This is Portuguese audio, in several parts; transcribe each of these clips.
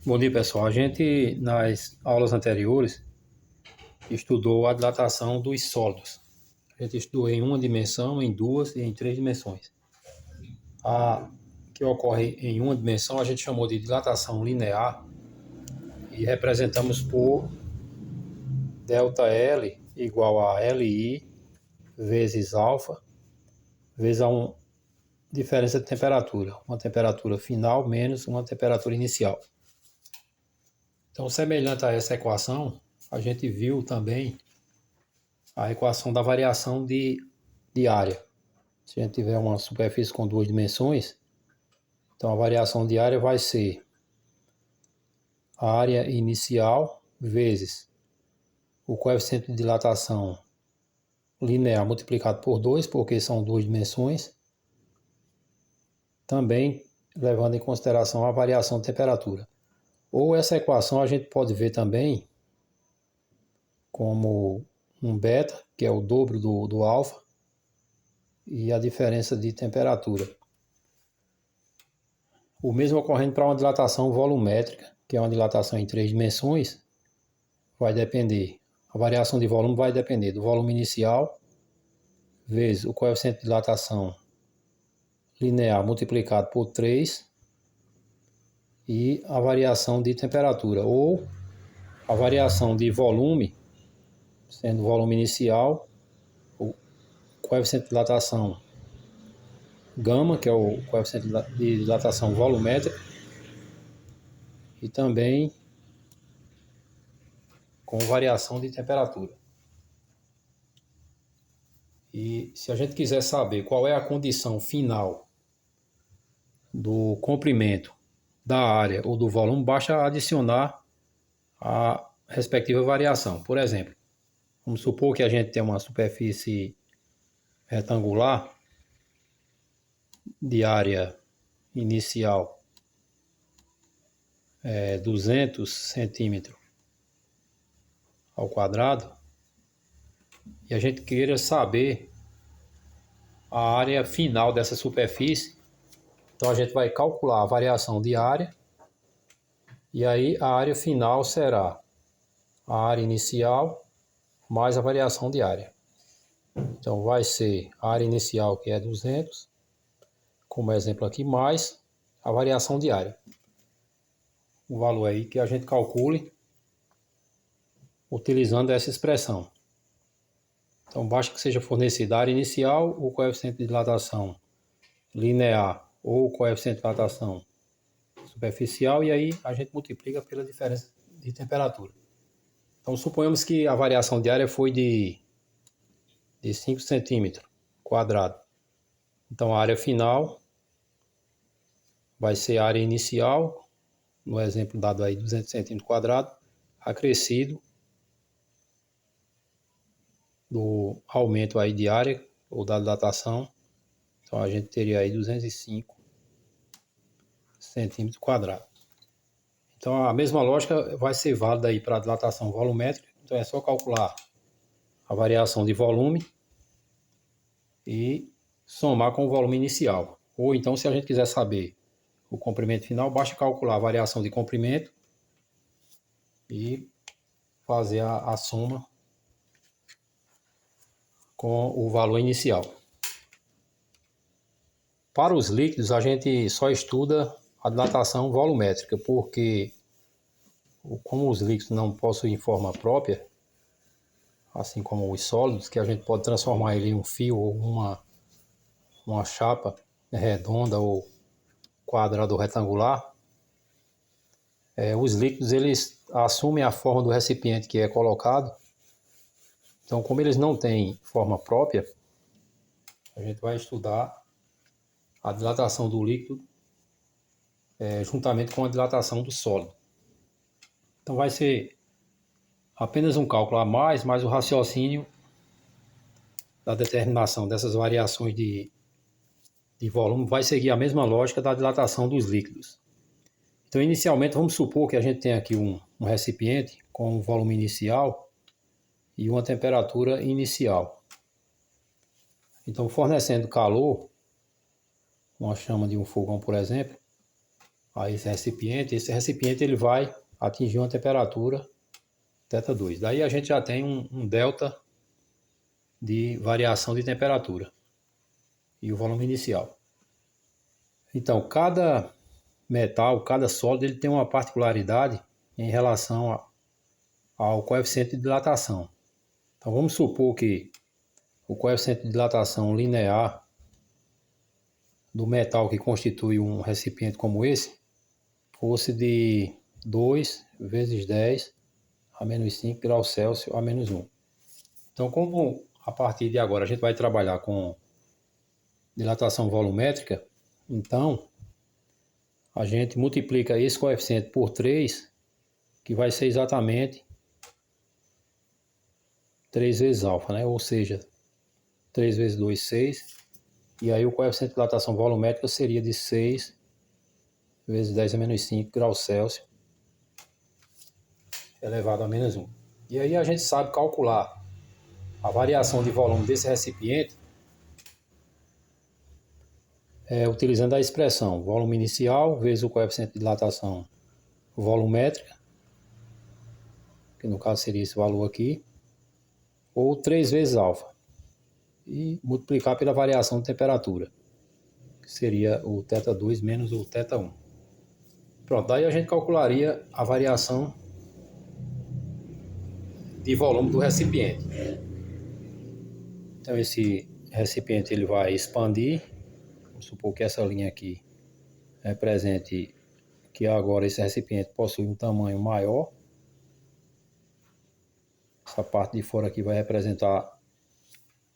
Bom dia, pessoal. A gente, nas aulas anteriores, estudou a dilatação dos sólidos. A gente estudou em uma dimensão, em duas e em três dimensões. A que ocorre em uma dimensão a gente chamou de dilatação linear e representamos por ΔL igual a LI vezes alfa vezes a diferença de temperatura. Uma temperatura final menos uma temperatura inicial. Então, semelhante a essa equação, a gente viu também a equação da variação de área. Se a gente tiver uma superfície com duas dimensões, então a variação de área vai ser a área inicial vezes o coeficiente de dilatação linear multiplicado por 2, porque são duas dimensões, também levando em consideração a variação de temperatura. Ou essa equação a gente pode ver também como um beta, que é o dobro do alfa, e a diferença de temperatura. O mesmo ocorrendo para uma dilatação volumétrica, que é uma dilatação em três dimensões, vai depender, a variação de volume vai depender do volume inicial vezes o coeficiente de dilatação linear multiplicado por 3 e a variação de temperatura, ou a variação de volume, sendo o volume inicial, o coeficiente de dilatação gama, que é o coeficiente de dilatação volumétrica, e também com variação de temperatura. E se a gente quiser saber qual é a condição final do comprimento da área ou do volume, basta adicionar a respectiva variação. Por exemplo, vamos supor que a gente tem uma superfície retangular de área inicial 200 centímetros ao quadrado, e a gente queira saber a área final dessa superfície. Então a gente vai calcular a variação de área, e aí a área final será a área inicial mais a variação de área. Então vai ser a área inicial, que é 200, como exemplo aqui, mais a variação de área. O valor aí que a gente calcule utilizando essa expressão. Então basta que seja fornecida a área inicial, o coeficiente de dilatação linear ou o coeficiente de dilatação superficial, e aí a gente multiplica pela diferença de temperatura. Então suponhamos que a variação de área foi de 5 centímetros quadrado. Então a área final vai ser a área inicial, no exemplo dado aí 200 centímetros quadrados, acrescido do aumento aí de área ou da dilatação. Então a gente teria aí 205 centímetros quadrados. Então a mesma lógica vai ser válida aí para a dilatação volumétrica. Então é só calcular a variação de volume e somar com o volume inicial. Ou então, se a gente quiser saber o comprimento final, basta calcular a variação de comprimento e fazer a soma com o valor inicial. Para os líquidos, a gente só estuda a dilatação volumétrica, porque como os líquidos não possuem forma própria, assim como os sólidos, que a gente pode transformar ele em um fio ou uma chapa redonda ou quadrada ou retangular, os líquidos eles assumem a forma do recipiente que é colocado. Então, como eles não têm forma própria, a gente vai estudar a dilatação do líquido juntamente com a dilatação do sólido. Então vai ser apenas um cálculo a mais o raciocínio da determinação dessas variações de volume vai seguir a mesma lógica da dilatação dos líquidos. Então, inicialmente, vamos supor que a gente tem aqui um recipiente com um volume inicial e uma temperatura inicial. Então, fornecendo calor, uma chama de um fogão, por exemplo, a esse recipiente ele vai atingir uma temperatura θ2. Daí a gente já tem um delta de variação de temperatura e o volume inicial. Então, cada metal, cada sólido, ele tem uma particularidade em relação ao coeficiente de dilatação. Então, vamos supor que o coeficiente de dilatação linear do metal que constitui um recipiente como esse fosse de 2 vezes 10 a menos 5 graus Celsius a menos 1. Então, como a partir de agora a gente vai trabalhar com dilatação volumétrica, então a gente multiplica esse coeficiente por 3, que vai ser exatamente 3 vezes alfa, né? Ou seja, 3 vezes 2, 6. E aí o coeficiente de dilatação volumétrica seria de 6 vezes 10 a menos 5 graus Celsius elevado a menos 1. E aí a gente sabe calcular a variação de volume desse recipiente utilizando a expressão volume inicial vezes o coeficiente de dilatação volumétrica, que no caso seria esse valor aqui, ou 3 vezes alfa, e multiplicar pela variação de temperatura, que seria o θ2 menos o θ1. Pronto, daí a gente calcularia a variação de volume do recipiente. Então esse recipiente ele vai expandir. Vamos supor que essa linha aqui represente que agora esse recipiente possui um tamanho maior. Essa parte de fora aqui vai representar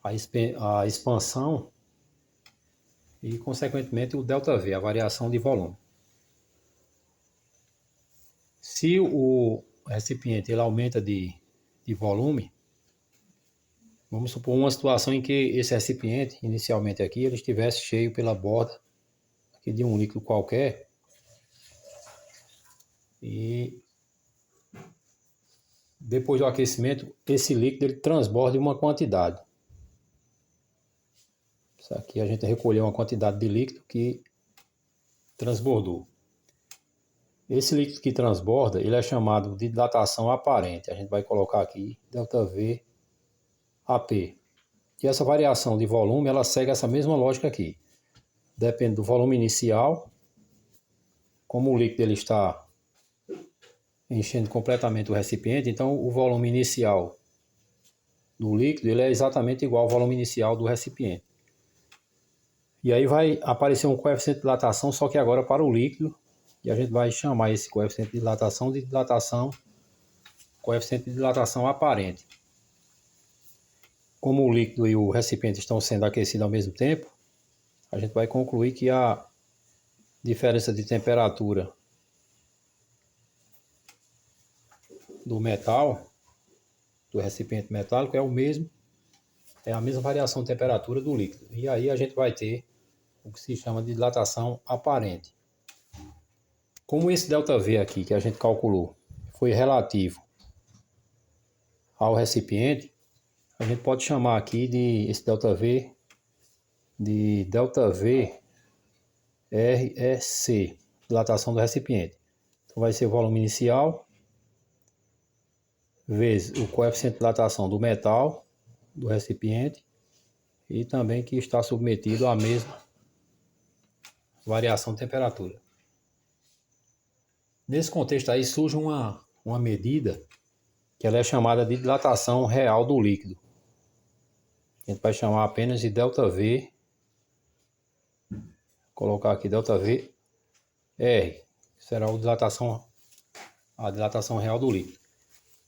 a expansão e, consequentemente, o ΔV, a variação de volume. Se o recipiente ele aumenta de volume, vamos supor uma situação em que esse recipiente, inicialmente aqui, ele estivesse cheio pela borda aqui de um líquido qualquer e depois do aquecimento, esse líquido ele transborda uma quantidade. Isso aqui a gente recolheu uma quantidade de líquido que transbordou. Esse líquido que transborda, ele é chamado de dilatação aparente. A gente vai colocar aqui ΔV AP. E essa variação de volume, ela segue essa mesma lógica aqui. Depende do volume inicial. Como o líquido ele está enchendo completamente o recipiente, então o volume inicial do líquido ele é exatamente igual ao volume inicial do recipiente. E aí vai aparecer um coeficiente de dilatação, só que agora para o líquido, e a gente vai chamar esse coeficiente de dilatação coeficiente de dilatação aparente. Como o líquido e o recipiente estão sendo aquecidos ao mesmo tempo, a gente vai concluir que a diferença de temperatura do metal, do recipiente metálico, é a mesma variação de temperatura do líquido. E aí a gente vai ter o que se chama de dilatação aparente. Como esse ΔV aqui que a gente calculou foi relativo ao recipiente, a gente pode chamar aqui de esse ΔV de ΔV REC, dilatação do recipiente. Então vai ser o volume inicial vezes o coeficiente de dilatação do metal do recipiente e também que está submetido à mesma variação de temperatura. Nesse contexto aí surge uma medida que ela é chamada de dilatação real do líquido. A gente vai chamar apenas de ΔV, colocar aqui ΔV R, que será a dilatação real do líquido.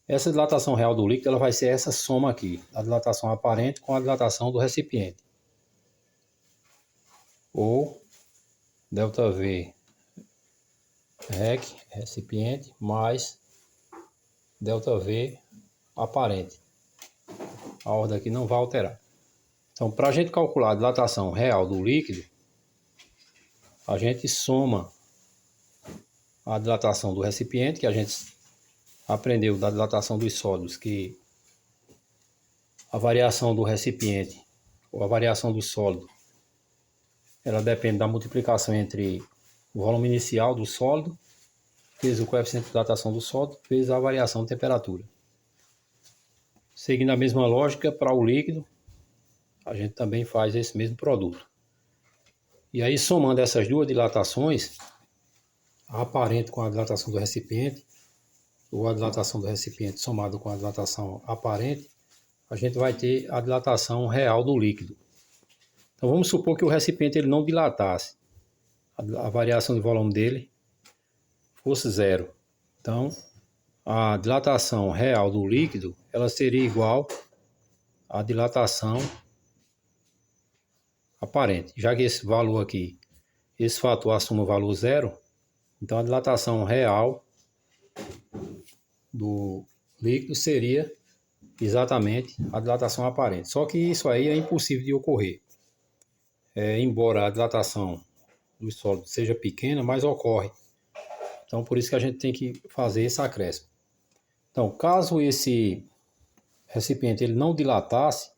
Essa dilatação real do líquido ela vai ser essa soma aqui, a dilatação aparente com a dilatação do recipiente. Ou ΔV REC, recipiente, mais ΔV aparente. A ordem aqui não vai alterar. Então, para a gente calcular a dilatação real do líquido, a gente soma a dilatação do recipiente, que a gente aprendeu da dilatação dos sólidos, que a variação do recipiente, ou a variação do sólido, ela depende da multiplicação entre o volume inicial do sólido, vezes o coeficiente de dilatação do sólido, vezes a variação de temperatura. Seguindo a mesma lógica, para o líquido, a gente também faz esse mesmo produto. E aí, somando essas duas dilatações, a aparente com a dilatação do recipiente, ou a dilatação do recipiente somado com a dilatação aparente, a gente vai ter a dilatação real do líquido. Então vamos supor que o recipiente ele não dilatasse, a variação de volume dele fosse zero. Então a dilatação real do líquido ela seria igual à dilatação aparente. Já que esse valor aqui, esse fator assume o valor zero, então a dilatação real do líquido seria exatamente a dilatação aparente. Só que isso aí é impossível de ocorrer. Embora a dilatação do sólido seja pequena, mas ocorre. Então, por isso que a gente tem que fazer esse acréscimo. Então, caso esse recipiente ele não dilatasse,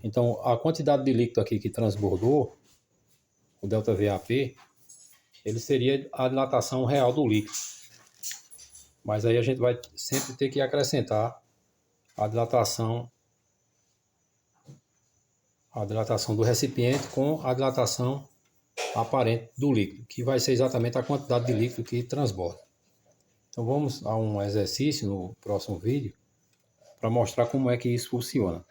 então a quantidade de líquido aqui que transbordou, o ΔVAP, ele seria a dilatação real do líquido. Mas aí a gente vai sempre ter que acrescentar a dilatação do recipiente com a dilatação aparente do líquido, que vai ser exatamente a quantidade de líquido que transborda. Então vamos a um exercício no próximo vídeo para mostrar como é que isso funciona.